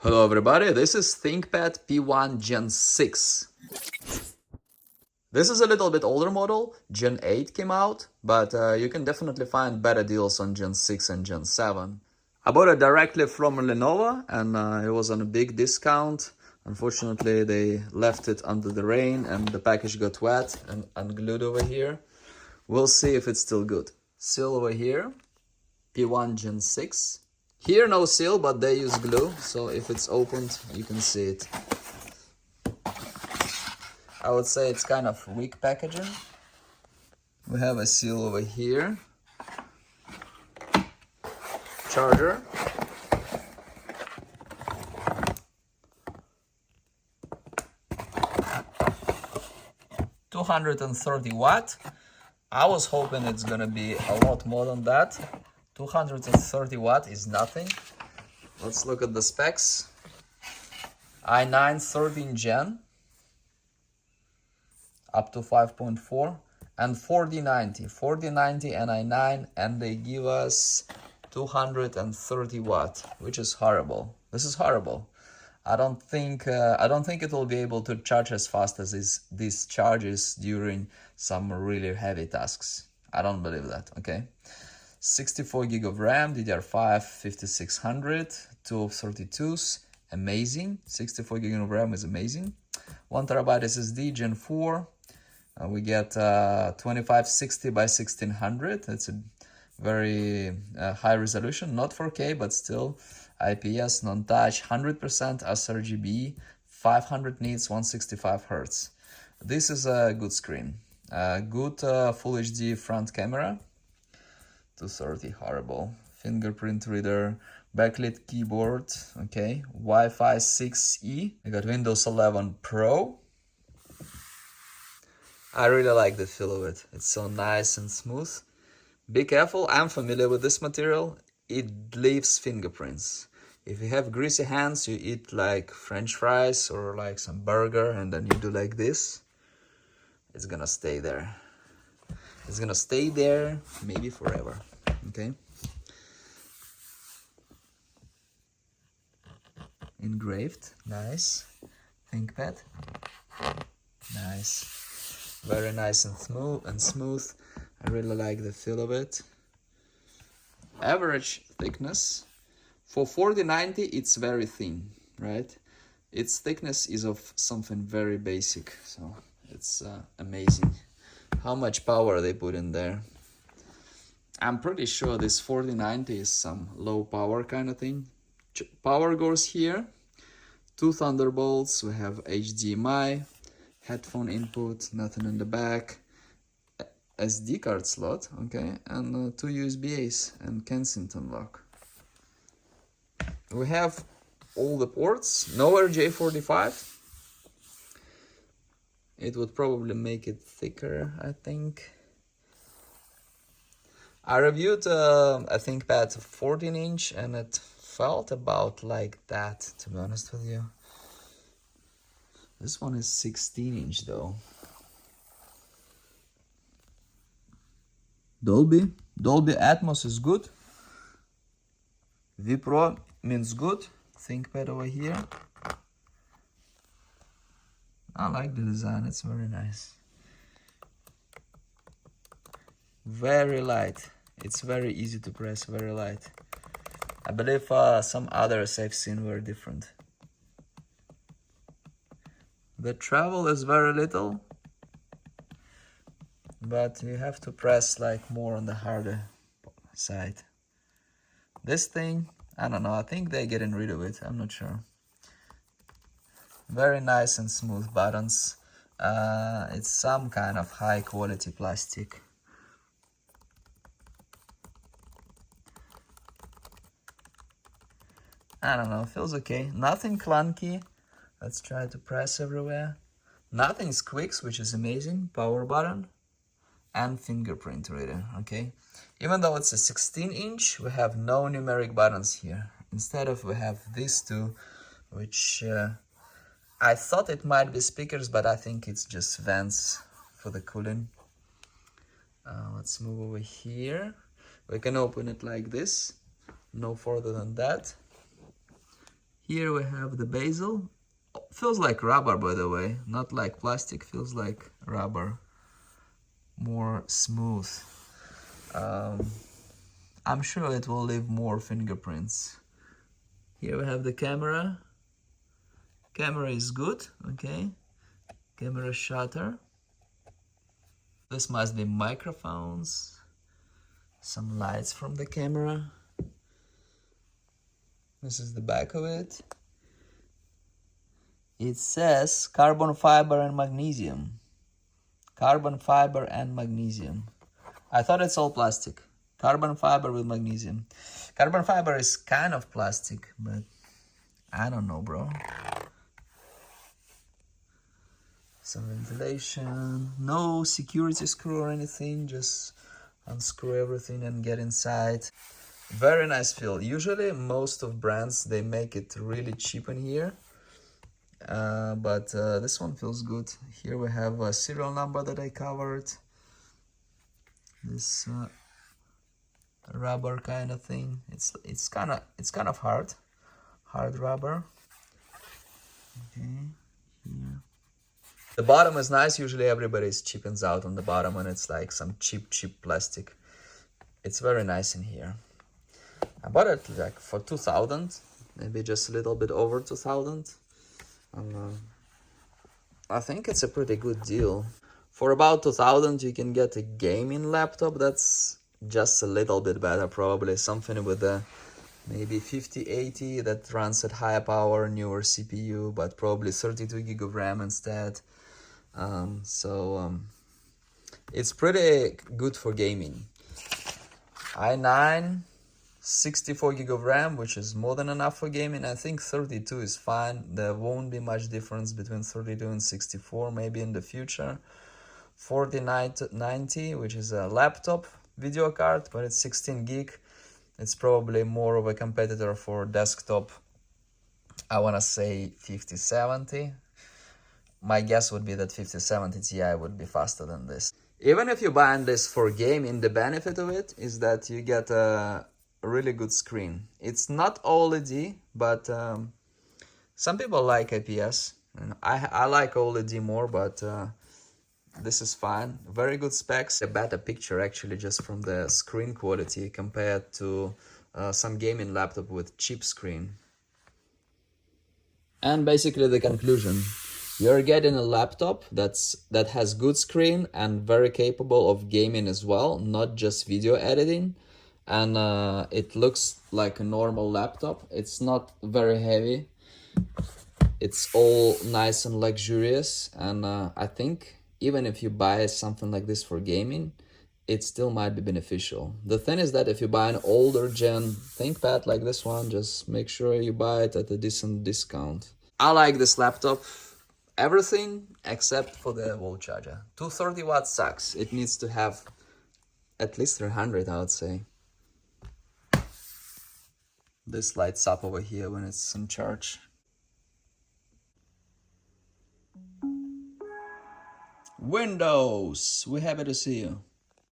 Hello everybody, this is Thinkpad P1 Gen 6. This is a little bit older model, Gen 8 came out, but you can definitely find better deals on Gen 6 and Gen 7. I bought it directly from Lenovo and it was on a big discount. Unfortunately, they left it under the rain and the package got wet and unglued over here. We'll see if it's still good. Seal over here, P1 Gen 6. Here no seal, but they use glue, so if it's opened, you can see it. I would say it's kind of weak packaging. We have a seal over here. Charger. $230 I was hoping it's gonna be a lot more than that. 230 watt is nothing. Let's look at the specs. i9 13 Gen up to 5.4 and 4090 and i9, and they give us 230 watt, which is horrible. This is horrible. I don't think it will be able to charge as fast as these charges during some really heavy tasks. I don't believe that. Okay. 64 gig of RAM, DDR5 5600, 2 of 32s, amazing. 64 gig of RAM is amazing. 1 terabyte SSD, Gen 4. We get 2560 by 1600. It's a very high resolution, not 4K, but still IPS, non-touch, 100% sRGB, 500 nits, 165 Hz. This is a good screen. Good Full HD front camera. 230, horrible. Fingerprint reader, backlit keyboard, okay. Wi-Fi 6E. I got Windows 11 Pro. I really like the feel of it. It's so nice and smooth. Be careful, I'm familiar with this material. It leaves fingerprints. If you have greasy hands, you eat like French fries or like some burger and then you do like this, it's gonna stay there. It's gonna stay there maybe forever. Okay. Engraved, nice. Thinkpad, nice. Very nice and smooth. I really like the feel of it. Average thickness. For 4090, it's very thin, right? Its thickness is of something very basic, so it's amazing how much power they put in there. I'm pretty sure this 4090 is some low power kind of thing. Power goes here, 2 Thunderbolts, we have HDMI, headphone input, nothing in the back, SD card slot, okay, and 2 USB-A's and Kensington lock. We have all the ports, no RJ45. It would probably make it thicker, I think. I reviewed a Thinkpad 14-inch and it felt about like that, to be honest with you. This one is 16-inch though. Dolby Atmos is good. vPRO means good. Thinkpad over here. I like the design, it's very nice. Very light. It's very easy to press, very light. I believe some others I've seen were different. The travel is very little, but you have to press like more on the harder side. This thing, I don't know, I think they're getting rid of it, I'm not sure. Very nice and smooth buttons. It's some kind of high quality plastic. I don't know, feels okay. Nothing clunky. Let's try to press everywhere. Nothing squeaks, which is amazing. Power button and fingerprint reader, okay. Even though it's a 16-inch, we have no numeric buttons here. Instead of, we have these two, which I thought it might be speakers, but I think it's just vents for the cooling. Let's move over here. We can open it like this, no further than that. Here we have the bezel. Feels like rubber, by the way, not like plastic, feels like rubber. More smooth. I'm sure it will leave more fingerprints. Here we have the camera. Camera is good, okay. Camera shutter. This must be microphones. Some lights from the camera. This is the back of it. It says carbon fiber and magnesium. Carbon fiber and magnesium. I thought it's all plastic. Carbon fiber with magnesium. Carbon fiber is kind of plastic, but I don't know, bro. Some ventilation. No security screw or anything. Just unscrew everything and get inside. Very nice feel. Usually most of brands, they make it really cheap in here. But this one feels good. Here we have a serial number that I covered. This rubber kind of thing. It's kind of hard rubber. Okay, here. The bottom is nice. Usually everybody cheapens out on the bottom, and it's like some cheap plastic. It's very nice in here. I bought it like for 2,000, maybe just a little bit over 2,000. I think it's a pretty good deal. For about 2,000 you can get a gaming laptop that's just a little bit better, probably something with a maybe 5080 that runs at higher power, newer CPU, but probably 32 gig of RAM instead. It's pretty good for gaming. i9, 64 gig of RAM, which is more than enough for gaming. I think 32 is fine. There won't be much difference between 32 and 64, maybe in the future. 4090, which is a laptop video card, but it's 16 gig. It's probably more of a competitor for desktop. I want to say 5070. My guess would be that 5070 Ti would be faster than this. Even if you're buying this for gaming, the benefit of it is that you get a really good screen. It's not OLED, but some people like IPS, and I like OLED more, but this is fine. Very good specs. A better picture actually just from the screen quality compared to some gaming laptop with cheap screen. And basically the conclusion. You're getting a laptop that has good screen and very capable of gaming as well, not just video editing. And it looks like a normal laptop. It's not very heavy. It's all nice and luxurious. And I think even if you buy something like this for gaming, it still might be beneficial. The thing is that if you buy an older gen ThinkPad like this one, just make sure you buy it at a decent discount. I like this laptop. Everything except for the wall charger. 230 watts sucks. It needs to have at least 300, I would say. This lights up over here when it's in charge. Windows, we're happy to see you.